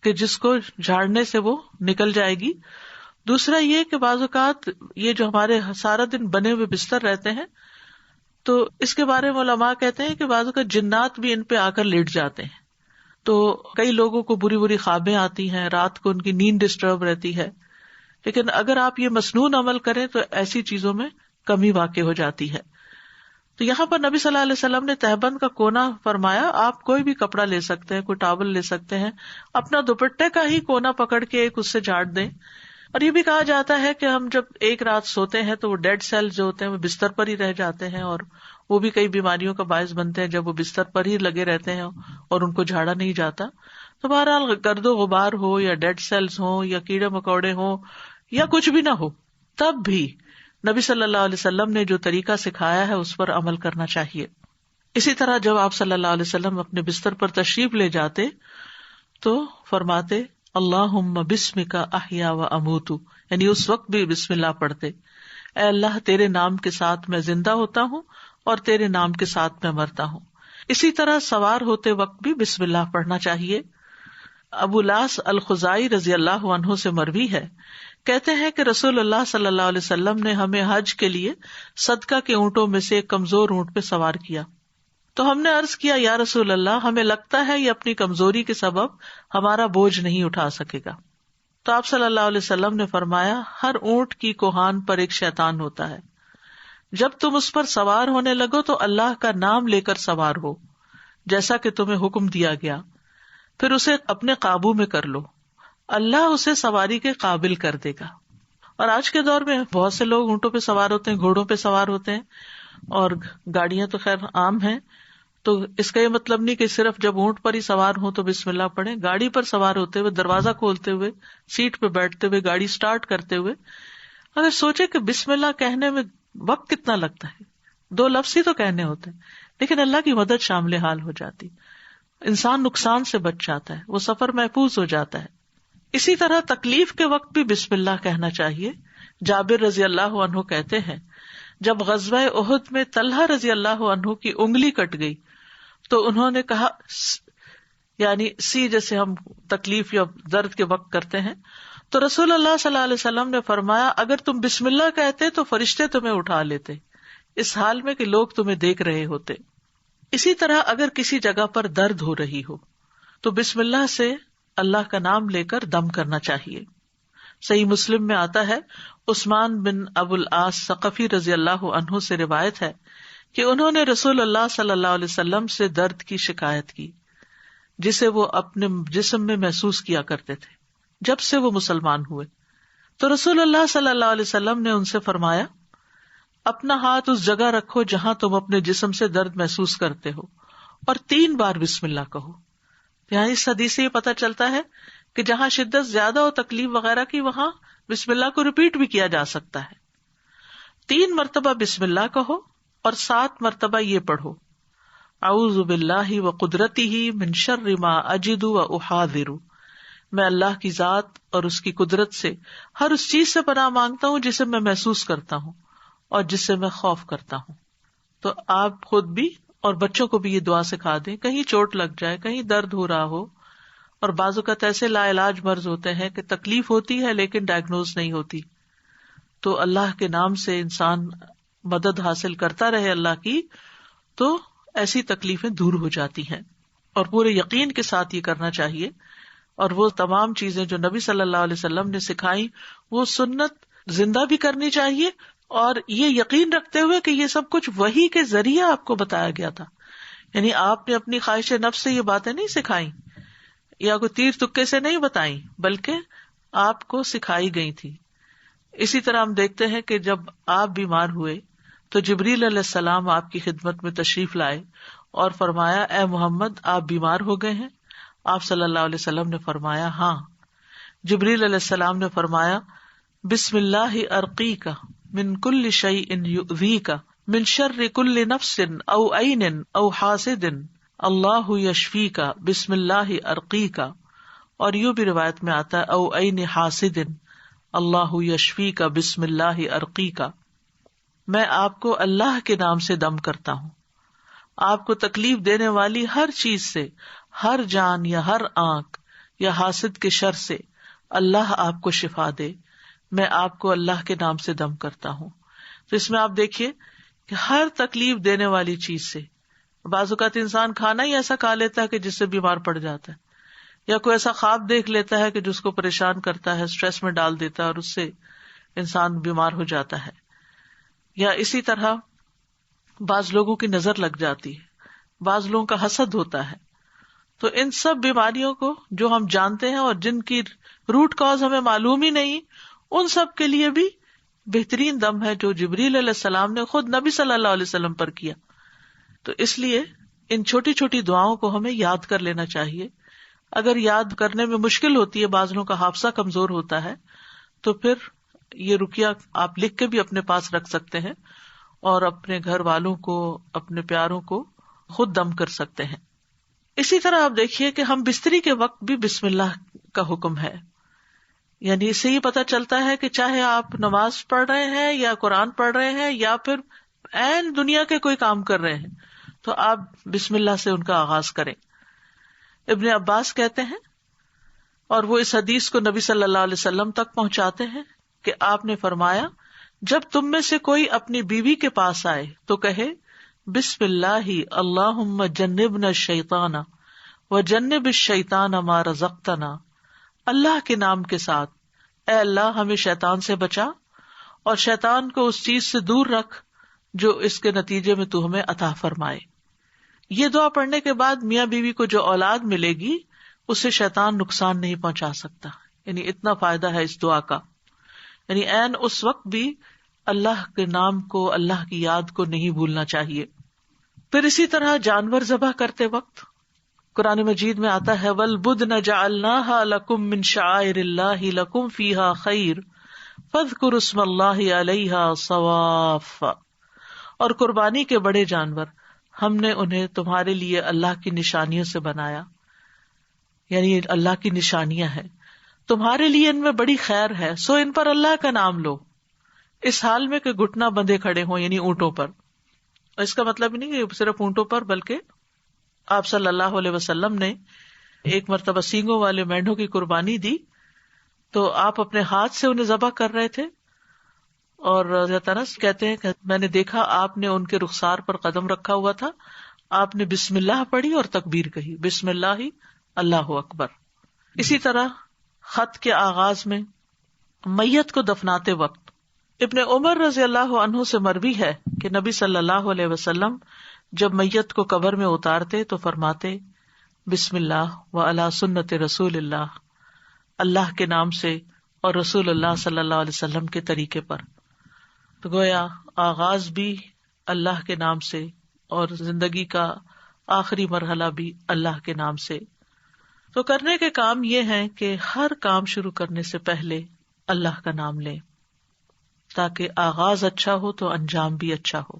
کہ جس کو جھاڑنے سے وہ نکل جائے گی۔ دوسرا یہ کہ بعض اوقات یہ جو ہمارے سارا دن بنے ہوئے بستر رہتے ہیں تو اس کے بارے میں علماء کہتے ہیں کہ بعض اوقات جنات بھی ان پہ آ کر لیٹ جاتے ہیں، تو کئی لوگوں کو بری بری خوابیں آتی ہیں، رات کو ان کی نیند ڈسٹرب رہتی ہے۔ لیکن اگر آپ یہ مسنون عمل کریں تو ایسی چیزوں میں کمی واقع ہو جاتی ہے۔ تو یہاں پر نبی صلی اللہ علیہ وسلم نے تہبند کا کونا فرمایا، آپ کوئی بھی کپڑا لے سکتے ہیں، کوئی ٹاول لے سکتے ہیں، اپنا دوپٹے کا ہی کونا پکڑ کے ایک اس سے جھاڑ دیں۔ اور یہ بھی کہا جاتا ہے کہ ہم جب ایک رات سوتے ہیں تو وہ ڈیڈ سیلز جو ہوتے ہیں وہ بستر پر ہی رہ جاتے ہیں، اور وہ بھی کئی بیماریوں کا باعث بنتے ہیں جب وہ بستر پر ہی لگے رہتے ہیں اور ان کو جھاڑا نہیں جاتا۔ تو بہرحال گرد و غبار ہو یا ڈیڈ سیلز ہوں یا کیڑے مکوڑے ہوں یا کچھ بھی نہ ہو، تب بھی نبی صلی اللہ علیہ وسلم نے جو طریقہ سکھایا ہے اس پر عمل کرنا چاہیے۔ اسی طرح جب آپ صلی اللہ علیہ وسلم اپنے بستر پر تشریف لے جاتے تو فرماتے، اللہم بسمک احیا و اموت، یعنی اس وقت بھی بسم اللہ پڑھتے، اے اللہ تیرے نام کے ساتھ میں زندہ ہوتا ہوں اور تیرے نام کے ساتھ میں مرتا ہوں۔ اسی طرح سوار ہوتے وقت بھی بسم اللہ پڑھنا چاہیے۔ ابو لاس الخزائی رضی اللہ عنہ سے مروی ہے، کہتے ہیں کہ رسول اللہ صلی اللہ علیہ وسلم نے ہمیں حج کے لیے صدقہ کے اونٹوں میں سے ایک کمزور اونٹ پہ سوار کیا، تو ہم نے عرض کیا، یا رسول اللہ ہمیں لگتا ہے یہ اپنی کمزوری کے سبب ہمارا بوجھ نہیں اٹھا سکے گا۔ تو آپ صلی اللہ علیہ وسلم نے فرمایا، ہر اونٹ کی کوہان پر ایک شیطان ہوتا ہے، جب تم اس پر سوار ہونے لگو تو اللہ کا نام لے کر سوار ہو، جیسا کہ تمہیں حکم دیا گیا، پھر اسے اپنے قابو میں کر لو، اللہ اسے سواری کے قابل کر دے گا۔ اور آج کے دور میں بہت سے لوگ اونٹوں پہ سوار ہوتے ہیں، گھوڑوں پہ سوار ہوتے ہیں، اور گاڑیاں تو خیر عام ہیں، تو اس کا یہ مطلب نہیں کہ صرف جب اونٹ پر ہی سوار ہوں تو بسم اللہ پڑھیں۔ گاڑی پر سوار ہوتے ہوئے، دروازہ کھولتے ہوئے، سیٹ پہ بیٹھتے ہوئے، گاڑی سٹارٹ کرتے ہوئے اگر سوچے کہ بسم اللہ کہنے میں وقت کتنا لگتا ہے، 2 لفظ ہی تو کہنے ہوتے ہیں، لیکن اللہ کی مدد شامل حال ہو جاتی، انسان نقصان سے بچ جاتا ہے، وہ سفر محفوظ ہو جاتا ہے۔ اسی طرح تکلیف کے وقت بھی بسم اللہ کہنا چاہیے۔ جابر رضی اللہ عنہ کہتے ہیں جب غزوہ احد میں طلحہ رضی اللہ عنہ کی انگلی کٹ گئی تو انہوں نے کہا، یعنی سی جیسے ہم تکلیف یا درد کے وقت کرتے ہیں، تو رسول اللہ صلی اللہ علیہ وسلم نے فرمایا اگر تم بسم اللہ کہتے تو فرشتے تمہیں اٹھا لیتے، اس حال میں کہ لوگ تمہیں دیکھ رہے ہوتے۔ اسی طرح اگر کسی جگہ پر درد ہو رہی ہو تو بسم اللہ سے اللہ کا نام لے کر دم کرنا چاہیے۔ صحیح مسلم میں آتا ہے، عثمان بن ابو العاص ثقفی رضی اللہ عنہ سے روایت ہے کہ انہوں نے رسول اللہ صلی اللہ علیہ وسلم سے درد کی شکایت کی جسے وہ اپنے جسم میں محسوس کیا کرتے تھے جب سے وہ مسلمان ہوئے، تو رسول اللہ صلی اللہ علیہ وسلم نے ان سے فرمایا اپنا ہاتھ اس جگہ رکھو جہاں تم اپنے جسم سے درد محسوس کرتے ہو اور 3 بار بسم اللہ کہو۔ یہاں اس حدیث سے یہ پتہ چلتا ہے کہ جہاں شدت زیادہ ہو، تکلیف وغیرہ کی، وہاں بسم اللہ کو ریپیٹ بھی کیا جا سکتا ہے۔ 3 مرتبہ بسم اللہ کہو اور 7 مرتبہ یہ پڑھو، اعوذ باللہ وقدرتہ من شر ما اجد واحاذر، میں اللہ کی ذات اور اس کی قدرت سے ہر اس چیز سے پناہ مانگتا ہوں جسے میں محسوس کرتا ہوں اور جس سے میں خوف کرتا ہوں۔ تو آپ خود بھی اور بچوں کو بھی یہ دعا سکھا دیں، کہیں چوٹ لگ جائے، کہیں درد ہو رہا ہو، اور بعض اوقات ایسے لا علاج مرض ہوتے ہیں کہ تکلیف ہوتی ہے لیکن ڈائگنوز نہیں ہوتی، تو اللہ کے نام سے انسان مدد حاصل کرتا رہے اللہ کی، تو ایسی تکلیفیں دور ہو جاتی ہیں، اور پورے یقین کے ساتھ یہ کرنا چاہیے۔ اور وہ تمام چیزیں جو نبی صلی اللہ علیہ وسلم نے سکھائی وہ سنت زندہ بھی کرنی چاہیے، اور یہ یقین رکھتے ہوئے کہ یہ سب کچھ وحی کے ذریعے آپ کو بتایا گیا تھا، یعنی آپ نے اپنی خواہش نفس سے یہ باتیں نہیں سکھائیں یا کوئی تیر تکے سے نہیں بتائیں، بلکہ آپ کو سکھائی گئی تھی۔ اسی طرح ہم دیکھتے ہیں کہ جب آپ بیمار ہوئے تو جبریل علیہ السلام آپ کی خدمت میں تشریف لائے اور فرمایا اے محمد آپ بیمار ہو گئے ہیں؟ آپ صلی اللہ علیہ وسلم نے فرمایا ہاں۔ جبریل علیہ السلام نے فرمایا بسم اللہ ارقیک من کل شیء یؤذیک من شر کل نفس او عین او حاسد اللہ یشفیک بسم اللہ ارقیک، اور یوں بھی روایت میں آتا ہے او عین حاسد اللہ یشفیک بسم اللہ ارقیک، میں آپ کو اللہ کے نام سے دم کرتا ہوں، آپ کو تکلیف دینے والی ہر چیز سے، ہر جان یا ہر آنکھ یا حاسد کے شر سے اللہ آپ کو شفا دے، میں آپ کو اللہ کے نام سے دم کرتا ہوں۔ تو اس میں آپ دیکھیے کہ ہر تکلیف دینے والی چیز سے، بعض اوقات انسان کھانا ہی ایسا کھا لیتا ہے کہ جس سے بیمار پڑ جاتا ہے، یا کوئی ایسا خواب دیکھ لیتا ہے کہ جس کو پریشان کرتا ہے، اسٹریس میں ڈال دیتا ہے اور اس سے انسان بیمار ہو جاتا ہے، یا اسی طرح بعض لوگوں کی نظر لگ جاتی ہے، بعض لوگوں کا حسد ہوتا ہے۔ تو ان سب بیماریوں کو جو ہم جانتے ہیں اور جن کی روٹ کاز ہمیں معلوم ہی نہیں، ان سب کے لیے بھی بہترین دم ہے جو جبریل علیہ السلام نے خود نبی صلی اللہ علیہ وسلم پر کیا۔ تو اس لیے ان چھوٹی چھوٹی دعاؤں کو ہمیں یاد کر لینا چاہیے۔ اگر یاد کرنے میں مشکل ہوتی ہے، بعض لوگوں کا حافظہ کمزور ہوتا ہے، تو پھر یہ رقیہ آپ لکھ کے بھی اپنے پاس رکھ سکتے ہیں اور اپنے گھر والوں کو، اپنے پیاروں کو خود دم کر سکتے ہیں۔ اسی طرح آپ دیکھیے کہ ہم بستری کے وقت بھی بسم اللہ کا حکم ہے، یعنی اس سے یہ پتہ چلتا ہے کہ چاہے آپ نماز پڑھ رہے ہیں یا قرآن پڑھ رہے ہیں یا پھر عین دنیا کے کوئی کام کر رہے ہیں، تو آپ بسم اللہ سے ان کا آغاز کریں۔ ابن عباس کہتے ہیں، اور وہ اس حدیث کو نبی صلی اللہ علیہ وسلم تک پہنچاتے ہیں کہ آپ نے فرمایا جب تم میں سے کوئی اپنی بیوی کے پاس آئے تو کہے بسم اللہ اللہم جنبنا الشیطان وجنب الشیطان ما رزقتنا، اللہ کے نام کے ساتھ اے اللہ ہمیں شیطان سے بچا اور شیطان کو اس چیز سے دور رکھ جو اس کے نتیجے میں تو ہمیں عطا فرمائے۔ یہ دعا پڑھنے کے بعد میاں بیوی کو جو اولاد ملے گی اسے شیطان نقصان نہیں پہنچا سکتا. یعنی اتنا فائدہ ہے اس دعا کا. یعنی عین اس وقت بھی اللہ کے نام کو، اللہ کی یاد کو نہیں بھولنا چاہیے. پھر اسی طرح جانور ذبح کرتے وقت قرآن مجید میں آتا ہے وَالْبُدْنَ جَعَلْنَاهَا لَكُم مِّن شَعَائِرِ اللَّهِ لَكُم فِيهَا خَيْرٌ فَاذْكُرُوا اسْمَ اللَّهِ عَلَيْهَا صَوَافَّ. اور قربانی کے بڑے جانور ہم نے انہیں تمہارے لیے اللہ کی نشانیوں سے بنایا، یعنی اللہ کی نشانیاں ہیں، تمہارے لیے ان میں بڑی خیر ہے، سو ان پر اللہ کا نام لو، اس حال میں کہ گھٹنا بندھے کھڑے ہوں، یعنی اونٹوں پر. اس کا مطلب نہیں کہ صرف اونٹوں پر، بلکہ آپ صلی اللہ علیہ وسلم نے ایک مرتبہ سینگوں والے مینڈوں کی قربانی دی تو آپ اپنے ہاتھ سے انہیں ذبح کر رہے تھے، اور حضرت انس کہتے ہیں کہ میں نے دیکھا آپ نے ان کے رخسار پر قدم رکھا ہوا تھا، آپ نے بسم اللہ پڑھی اور تکبیر کہی، بسم اللہ اللہ اکبر. اسی طرح خط کے آغاز میں میت کو دفناتے وقت ابن عمر رضی اللہ عنہ سے مروی ہے کہ نبی صلی اللہ علیہ وسلم جب میت کو قبر میں اتارتے تو فرماتے بسم اللہ و علی سنت رسول اللہ، اللہ کے نام سے اور رسول اللہ صلی اللہ علیہ وسلم کے طریقے پر. تو گویا آغاز بھی اللہ کے نام سے اور زندگی کا آخری مرحلہ بھی اللہ کے نام سے. تو کرنے کے کام یہ ہیں کہ ہر کام شروع کرنے سے پہلے اللہ کا نام لیں تاکہ آغاز اچھا ہو تو انجام بھی اچھا ہو.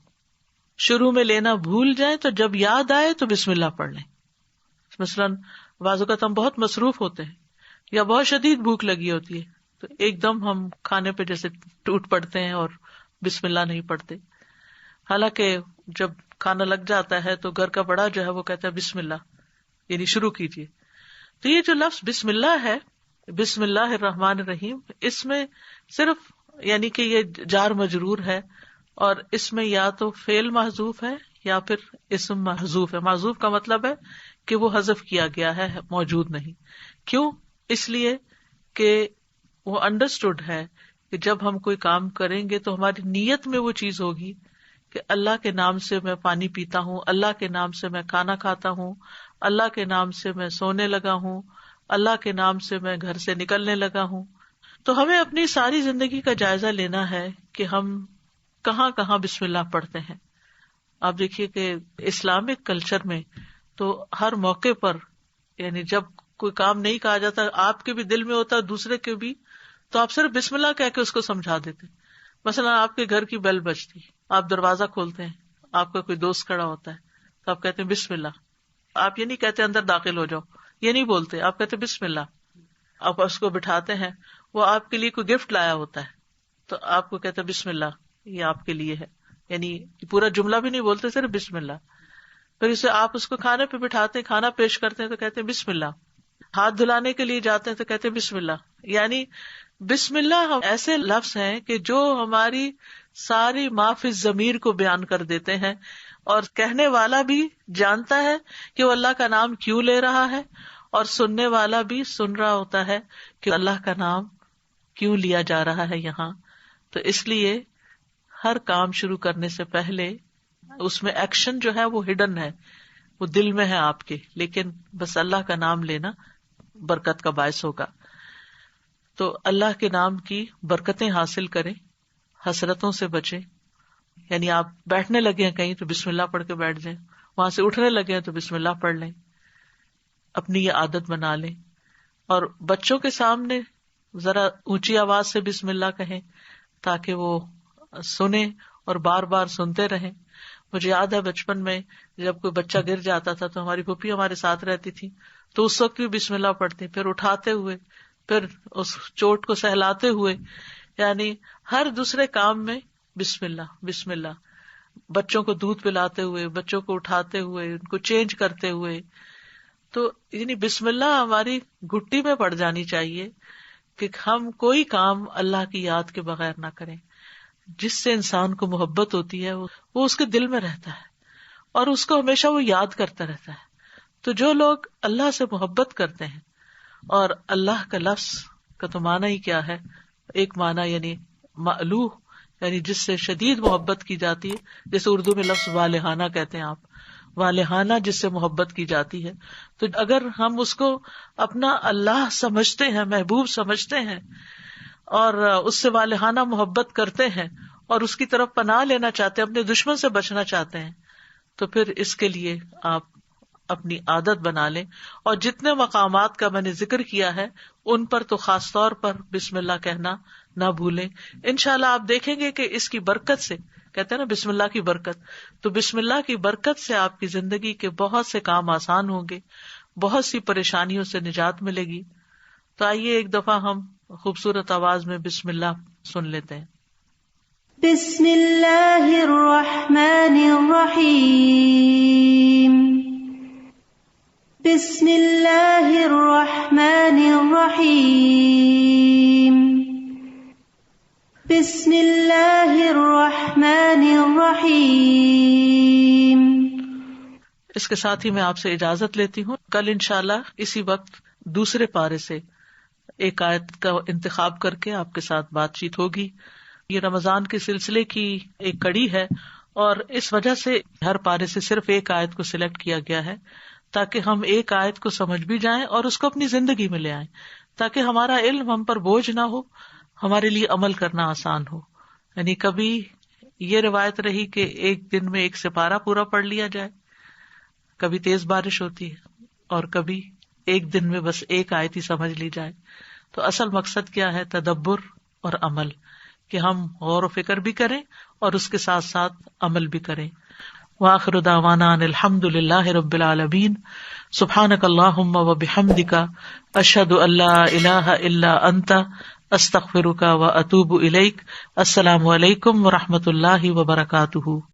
شروع میں لینا بھول جائیں تو جب یاد آئے تو بسم اللہ پڑھ لیں. مثلاً بعض اوقات ہم بہت مصروف ہوتے ہیں یا بہت شدید بھوک لگی ہوتی ہے تو ایک دم ہم کھانے پہ جیسے ٹوٹ پڑتے ہیں اور بسم اللہ نہیں پڑھتے، حالانکہ جب کھانا لگ جاتا ہے تو گھر کا بڑا جو ہے وہ کہتا ہے بسم اللہ، یعنی شروع کیجیے. تو یہ جو لفظ بسم اللہ ہے، بسم اللہ الرحمن الرحیم، اس میں صرف یعنی کہ یہ جار مجرور ہے، اور اس میں یا تو فعل محذوف ہے یا پھر اسم محذوف ہے. محذوف کا مطلب ہے کہ وہ حذف کیا گیا ہے، موجود نہیں. کیوں؟ اس لیے کہ وہ انڈرسٹوڈ ہے کہ جب ہم کوئی کام کریں گے تو ہماری نیت میں وہ چیز ہوگی کہ اللہ کے نام سے میں پانی پیتا ہوں، اللہ کے نام سے میں کھانا کھاتا ہوں، اللہ کے نام سے میں سونے لگا ہوں، اللہ کے نام سے میں گھر سے نکلنے لگا ہوں. تو ہمیں اپنی ساری زندگی کا جائزہ لینا ہے کہ ہم کہاں کہاں بسم اللہ پڑھتے ہیں. آپ دیکھیے کہ اسلامک کلچر میں تو ہر موقع پر، یعنی جب کوئی کام نہیں کہا جاتا، آپ کے بھی دل میں ہوتا ہے دوسرے کے بھی، تو آپ صرف بسم اللہ کہہ کے اس کو سمجھا دیتے. مثلا آپ کے گھر کی بیل بجتی، آپ دروازہ کھولتے ہیں، آپ کا کوئی دوست کھڑا ہوتا ہے تو آپ کہتے ہیں بسم اللہ. آپ یہ نہیں کہتے اندر داخل ہو جاؤ، یہ نہیں بولتے، آپ کہتے بسم اللہ. آپ اس کو بٹھاتے ہیں، وہ آپ کے لیے کوئی گفٹ لایا ہوتا ہے تو آپ کو کہتے بسم اللہ، یہ آپ کے لیے ہے، یعنی پورا جملہ بھی نہیں بولتے، صرف بسم اللہ. پھر اسے آپ اس کو کھانے پہ بٹھاتے ہیں، کھانا پیش کرتے ہیں تو کہتے ہیں بسم اللہ. ہاتھ دھلانے کے لیے جاتے ہیں تو کہتے ہیں بسم اللہ. یعنی بسم اللہ ایسے لفظ ہیں کہ جو ہماری ساری ما فی الضمیر کو بیان کر دیتے ہیں، اور کہنے والا بھی جانتا ہے کہ وہ اللہ کا نام کیوں لے رہا ہے، اور سننے والا بھی سن رہا ہوتا ہے کہ اللہ کا نام کیوں لیا جا رہا ہے یہاں. تو اس لیے ہر کام شروع کرنے سے پہلے اس میں ایکشن جو ہے وہ ہڈن ہے، وہ دل میں ہے آپ کے، لیکن بس اللہ کا نام لینا برکت کا باعث ہوگا. تو اللہ کے نام کی برکتیں حاصل کریں، حسرتوں سے بچیں. یعنی آپ بیٹھنے لگے ہیں کہیں تو بسم اللہ پڑھ کے بیٹھ جائیں، وہاں سے اٹھنے لگے ہیں تو بسم اللہ پڑھ لیں. اپنی یہ عادت بنا لیں، اور بچوں کے سامنے ذرا اونچی آواز سے بسم اللہ کہیں تاکہ وہ سنیں اور بار بار سنتے رہیں. مجھے یاد ہے بچپن میں جب کوئی بچہ گر جاتا تھا تو ہماری پھوپھی ہمارے ساتھ رہتی تھی تو اس وقت بھی بسم اللہ پڑھتی، پھر اٹھاتے ہوئے، پھر اس چوٹ کو سہلاتے ہوئے، یعنی ہر دوسرے کام میں بسم اللہ بسم اللہ. بچوں کو دودھ پلاتے ہوئے، بچوں کو اٹھاتے ہوئے، ان کو چینج کرتے ہوئے. تو یعنی بسم اللہ ہماری گھٹی میں پڑ جانی چاہیے کہ ہم کوئی کام اللہ کی یاد کے بغیر نہ کریں. جس سے انسان کو محبت ہوتی ہے وہ اس کے دل میں رہتا ہے اور اس کو ہمیشہ وہ یاد کرتا رہتا ہے. تو جو لوگ اللہ سے محبت کرتے ہیں، اور اللہ کا لفظ کا تو معنی ہی کیا ہے، ایک معنی یعنی مألوہ، یعنی جس سے شدید محبت کی جاتی ہے، جیسے اردو میں لفظ والہانہ کہتے ہیں آپ، والہانہ جس سے محبت کی جاتی ہے. تو اگر ہم اس کو اپنا اللہ سمجھتے ہیں، محبوب سمجھتے ہیں، اور اس سے والہانہ محبت کرتے ہیں، اور اس کی طرف پناہ لینا چاہتے ہیں، اپنے دشمن سے بچنا چاہتے ہیں، تو پھر اس کے لیے آپ اپنی عادت بنا لیں. اور جتنے مقامات کا میں نے ذکر کیا ہے ان پر تو خاص طور پر بسم اللہ کہنا نہ بھولیں. انشاءاللہ آپ دیکھیں گے کہ اس کی برکت سے، کہتے ہیں نا بسم اللہ کی برکت، تو بسم اللہ کی برکت سے آپ کی زندگی کے بہت سے کام آسان ہوں گے، بہت سی پریشانیوں سے نجات ملے گی. تو آئیے ایک دفعہ ہم خوبصورت آواز میں بسم اللہ سن لیتے ہیں. بسم اللہ الرحمن الرحیم. بسم اللہ الرحمن الرحیم. بسم اللہ الرحمن الرحیم. اس کے ساتھ ہی میں آپ سے اجازت لیتی ہوں. کل انشاءاللہ اسی وقت دوسرے پارے سے ایک آیت کا انتخاب کر کے آپ کے ساتھ بات چیت ہوگی. یہ رمضان کے سلسلے کی ایک کڑی ہے، اور اس وجہ سے ہر پارے سے صرف ایک آیت کو سلیکٹ کیا گیا ہے تاکہ ہم ایک آیت کو سمجھ بھی جائیں اور اس کو اپنی زندگی میں لے آئیں، تاکہ ہمارا علم ہم پر بوجھ نہ ہو، ہمارے لیے عمل کرنا آسان ہو. یعنی کبھی یہ روایت رہی کہ ایک دن میں ایک سپارہ پورا پڑھ لیا جائے، کبھی تیز بارش ہوتی ہے، اور کبھی ایک دن میں بس ایک آیت ہی سمجھ لی جائے. تو اصل مقصد کیا ہے؟ تدبر اور عمل، کہ ہم غور و فکر بھی کریں اور اس کے ساتھ ساتھ عمل بھی کریں. وآخر دعوانا ان الحمد للہ رب العالمین. سبحانک اللہم وبحمدک، اشہد ان لا الہ الا انت، استغفرک واتوب الیک. السلام علیکم ورحمۃ اللہ وبرکاتہ.